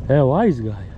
Ev aizgāja.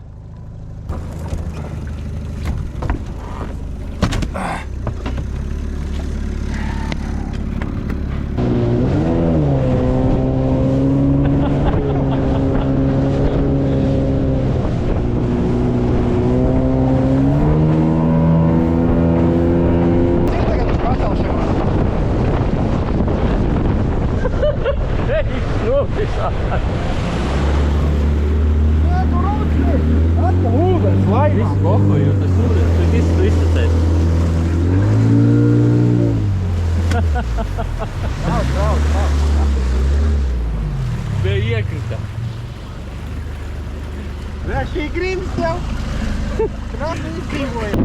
Viss kohoju, tas ūdens, tu visu iztecēs. Bija iekrita. Nē, šī grims jau krasi izdzīvoja.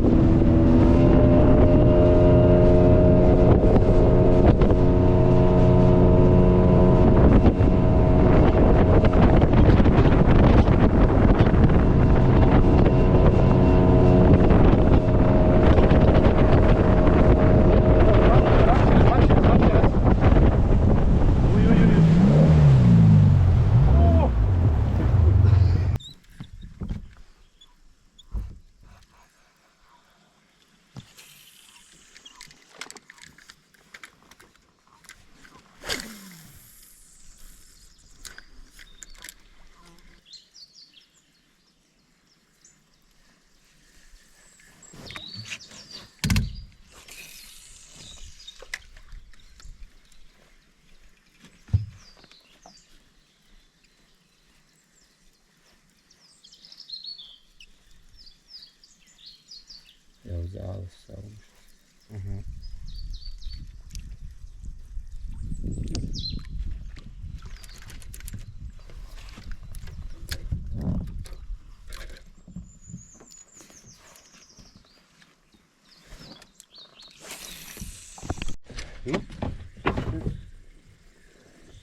Jau zāles saugušas.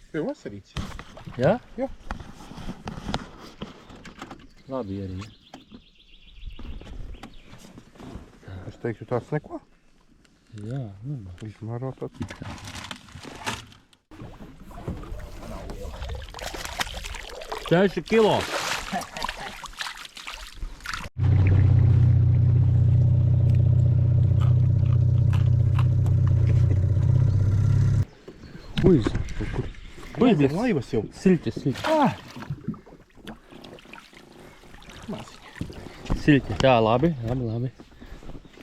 Tev vasarīts? Jā? Jā. Labi arī. Es teiktu tāds neko. Jā, nu. Izmērot tāds. Seši kilo. Uiz, kur? Uiz, laivas jau. Siļķis. Siļķi, tā, labi.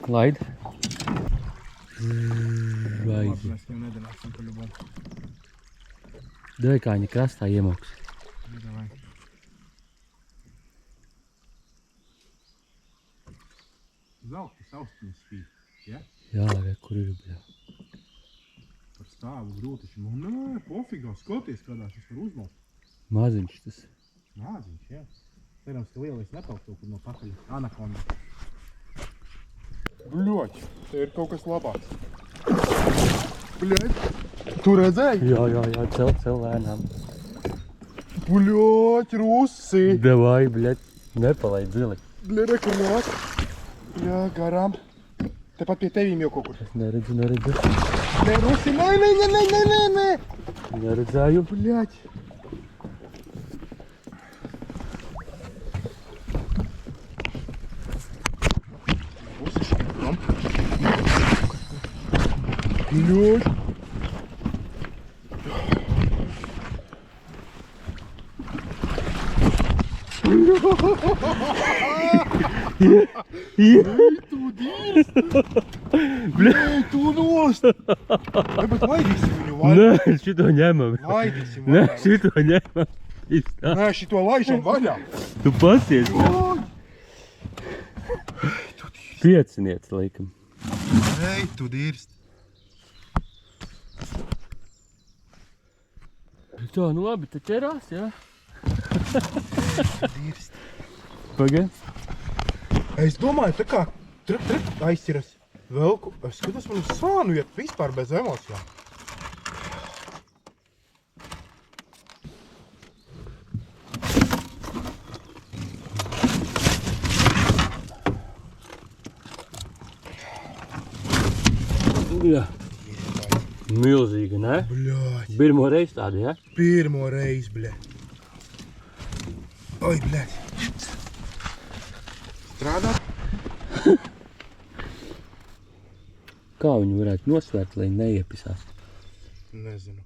Laid. Vaizi. Mēs jau nedarāsim pa ļubom. Dēļ kā viņi krastā iemoks. Davai. Zelti saustiņas spīd, ja? Jā, kur ir, bļā. Par stāvu grūtiši. Nē, pofigā, skaties, kādā šis var uzmalt. Maziņš tas. Māziņš, jā. Cerams, ka lielais nepalk kaut kur no pakaļ. Anakonda. Bļoķi, te ir kaut kas labāks. Bļoķi, tu redzēji? Jā, cel lēnām. Bļoķi, rusi! Davai, bļaļ, nepalaid zili. Bļa, rekur nāk. Jā, garām. Tepat pie tevīm jau kaut kur. Es neredzu. Nē, rusi, nē! Neredzēju. Bļoķi. Bļoķi. Tu dirst! Bļai, tu nost! Vai, bet laidīsim viņu vaļā? Nē, šito ņemam. Laidīsim Nē, vaļā. šito ņemam. Nē, šito laižam vaļā. Tu pasies. Pieciniec, laikam. Ei, tu dirst! Tā, nu labi, te ķerās, jā? Dirst. Pagaid. Es domāju, tā kā aizciras velku. Es skatos, man uz sānu iet vispār bez emocijām. Jā. Milzīga, ne? Bļaļ. Pirmo reizi tāda, ja? Pirmo reizi, bļaļ. Oi, bļaļ. Strādāt. Kā viņu varētu nosvērt, lai neiepisās? Nezinu.